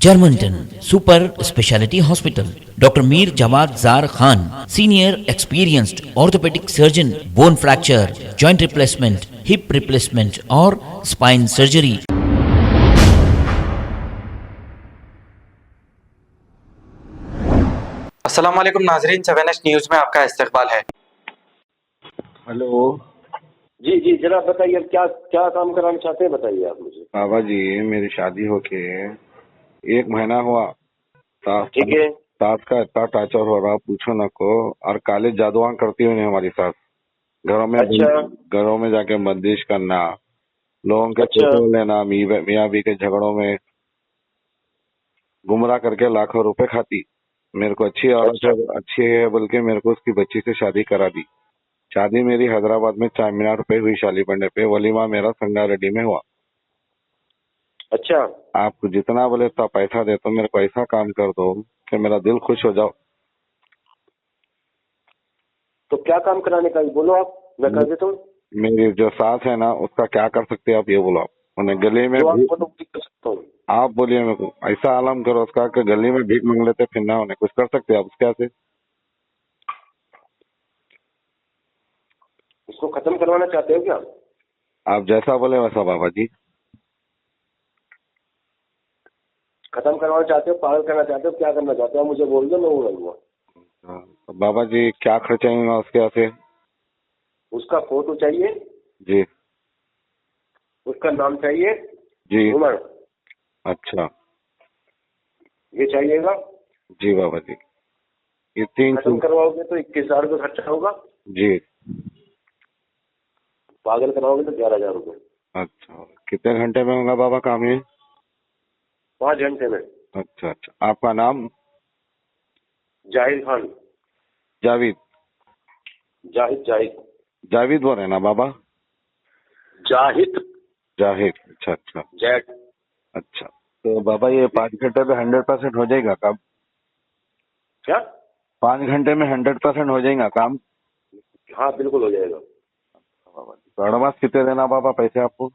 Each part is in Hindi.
Germanton super speciality hospital, doctor Mir Jawad Jar Khan, senior experienced orthopaedic surgeon, bone fracture, joint replacement, hip replacement और स्पाइन सर्जरी। अस्सलाम वालेकुम नाजरीन, 7S न्यूज में आपका इस्तकबाल है। हेलो। जी जी जनाब बताइए, अब क्या क्या काम कराना चाहते हैं, बताइए आप मुझे। बाबा जी, मेरी शादी होके 1 महीना हुआ। ठीक है। सास का इतना टार्चर हो रहा, पूछो न को। और काले जादुआ करती हुई हमारी सास घरों में अच्छा। घरों में जाके बंदिश करना, लोगों के अच्छा। फोटो लेना, मियाँ बीवी के झगड़ों में गुमराह करके लाखों रुपए खाती। मेरे को अच्छी औरत है, अच्छी है, बल्कि मेरे को उसकी बच्ची से शादी करा दी। शादी मेरी हैदराबाद में चार मीनार पे हुई, शाली बंडे पे। वलीमा मेरा संगारेड्डी में हुआ। अच्छा, आपको जितना बोले उतना पैसा दे, तो मेरे को ऐसा काम कर दो कि मेरा दिल खुश हो जाओ। तो क्या काम कराने का है, बोलो आप, मैं कर देता हूँ। मेरी जो सास है ना, उसका क्या कर सकते हैं आप, ये बोलो। आप उन्हें गली में जो आप बोलो वही कर सकता हूँ। आप बोलिए मेरे को, ऐसा आलम करो उसका कि गली में भीख मांग लेते फिर ना, उन्हें कुछ कर सकते हैं आप उसके से। इसको खत्म करवाना चाहते हो क्या? आप जैसा बोले वैसा बाबा जी। खत्म करवाना चाहते हो, पागल करना चाहते हो, क्या करना चाहते हो, आप मुझे बोल दो, मैं वो करूँगा। तो बाबा जी क्या खर्चा होगा उसके से? उसका फोटो चाहिए जी उसका नाम चाहिए जी। उमर, अच्छा ये चाहिएगा। जी बाबा जी, ये 3 खत्म करवाओगे तो 21,000 रुपये खर्चा होगा। जी। पागल कराओगे तो 11,000 रुपये। अच्छा, कितने घंटे में होगा बाबा काम ये? 5 घंटे में। अच्छा अच्छा, आपका नाम? जाहिद खान। जावेद? जाहिद जाहिद जावेद बोल रहे ना बाबा? जाहिद जाहिद, अच्छा अच्छा जैड। अच्छा। तो बाबा ये 5 घंटे में 100% हो जाएगा काम? क्या? 5 घंटे में 100% हो जाएगा काम? हाँ बिल्कुल हो जाएगा। तो एडवांस कितने देना बाबा पैसे आपको?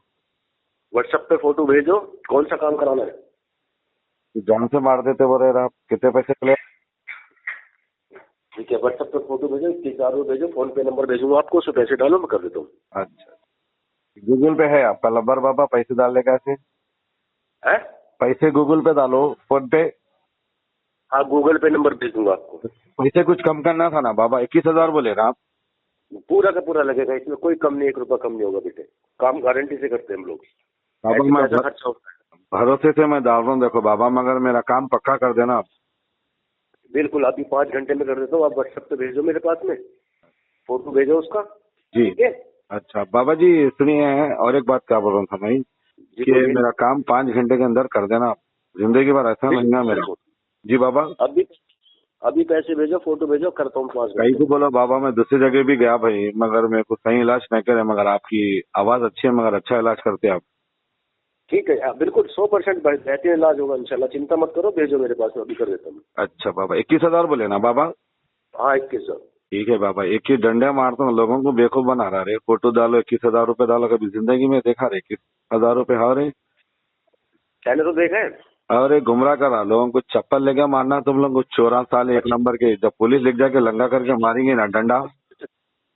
व्हाट्सएप पे फोटो भेजो, कौन सा काम कराना है। जान से मार देते बोल रहे आप, कितने पैसे ले? ठीक है, व्हाट्सएप पे फोटो भेजो, 21,000 रुपये भेजो, फोन पे नंबर भेजूंगा आपको, उसमें पैसे डालो, मैं कर देता हूँ। अच्छा, गूगल पे है आपका नंबर बाबा? पैसे डालने का ऐसे? है? पैसे गूगल पे डालो, फोन पे। हाँ गूगल पे नंबर भेज दूंगा आपको। पैसे कुछ कम करना था ना बाबा, 21,000 बोले ना आप? पूरा का पूरा लगेगा, इसमें कोई कम नहीं, 1 रुपया कम नहीं होगा बेटे, काम गारंटी से करते हैं हम लोग। बाबा ऐसे मैं पैसा खर्चा होता है। भरोसे से मैं डाल रहा हूँ, देखो बाबा, मगर मेरा काम पक्का कर देना आप। बिल्कुल, अभी 5 घंटे में कर देता हूँ, आप व्हाट्सएप पे भेजो मेरे पास में, फोटो भेजो उसका। जी। ठीक है। अच्छा बाबा जी सुनिए, और एक बात क्या बोल रहा था मैं जी कि बोलिए। मेरा काम 5 घंटे के अंदर कर देना आप। जिंदगी भर ऐसा नहीं है मेरा। जी बाबा। अभी पैसे भेजो, फोटो भेजो, करता हूँ 5 कहीं घंटे। को बोला बाबा, मैं दूसरी जगह भी गया भाई, मगर मेरे को सही इलाज नहीं करे। मगर आपकी आवाज अच्छी है, मगर अच्छा इलाज करते आप। ठीक है, बिल्कुल 100% बेहतरीन इलाज होगा इंशाल्लाह, चिंता मत करो, भेजो मेरे पास में, अभी कर देता हूँ। अच्छा बाबा, 21,000 बोले ना बाबा? हाँ 21,000। ठीक है बाबा, एक ही डंडे मारता हूँ, लोगों को बेवकूफ बना रहा रे। फोटो डालो, 21,000 रुपए डालो, कभी जिंदगी में देखा रे 21,000 रुपए? हाँ रे, मैंने तो देखा है। अरे गुमराह करा लोगों को, चप्पल लेके मारना तुम लोग को। 14 साल 1 नंबर के, जब पुलिस लिख जाके लंगा करके मारेंगे ना डंडा।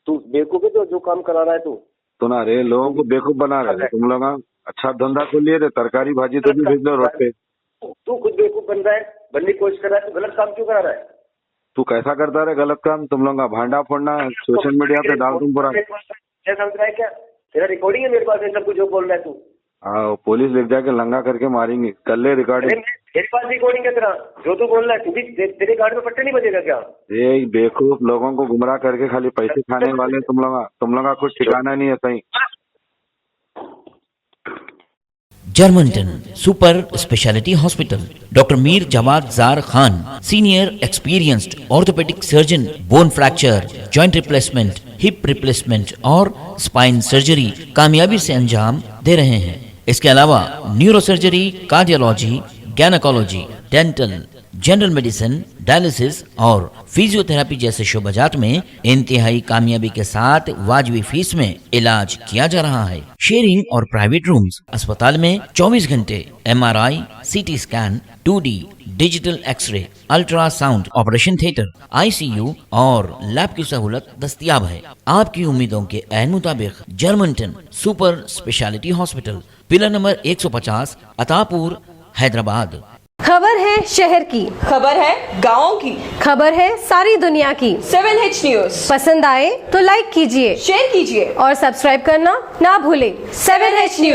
तू बेवकूफ है, तो जो काम करा रहा है तू। तो ना रे, लोगों को बेवकूफ बना रहे थे तुम लोग। अच्छा धंधा खोलिए रे, तरकारी भाजी तो भी भेज दो रोड पे। तू खुद बेवकूफ बन रहा है, बनने की कोशिश कर रहा है, तू गलत काम क्यों करा रहा है? तू कैसा करता रे गलत काम? तुम लोग का भांडा फोड़ना सोशल मीडिया पे डाल तुम पूरा। क्या समझ रहा है क्या? तेरा रिकॉर्डिंग है मेरे पास, ये सब कुछ जो बोल रहा है तू। हाँ, पुलिस लिख जाके लंगा करके मारेंगे, कर ले रिकॉर्डिंग। मेरे पास रिकॉर्डिंग है तेरा, जो तू बोल रहा है, तू भी तेरे गाड़ी में पट्टे नहीं बजेगा क्या? ये बेवकूफ लोगों को गुमराह करके खाली पैसे खाने वाले तुम लोग का कुछ ठिकाना नहीं है सही। Germanten super speciality hospital, doctor Mir Jawad Jar Khan, senior experienced orthopaedic surgeon, bone fracture, joint replacement, hip replacement और स्पाइन सर्जरी कामयाबी से अंजाम दे रहे हैं। इसके अलावा neuro surgery, cardiology, gynaecology, dental, general medicine, dialysis और फिजियोथेरेपी जैसे शोबाजात में इंतहाई कामयाबी के साथ वाजबी फीस में इलाज किया जा रहा है। शेयरिंग और प्राइवेट रूम्स। अस्पताल में 24 घंटे MRI, CT scan, 2D digital x-ray, ultrasound, operation theatre, ICU और लैब की सहूलत दस्तयाब है। आपकी उम्मीदों के ऐन मुताबिक Germanten super speciality hospital, pillar number 150, Attapur, Hyderabad. खबर है शहर की, खबर है गाँव की, खबर है सारी दुनिया की। 7H न्यूज पसंद आए तो लाइक कीजिए, शेयर कीजिए और सब्सक्राइब करना ना भूलें। 7H news.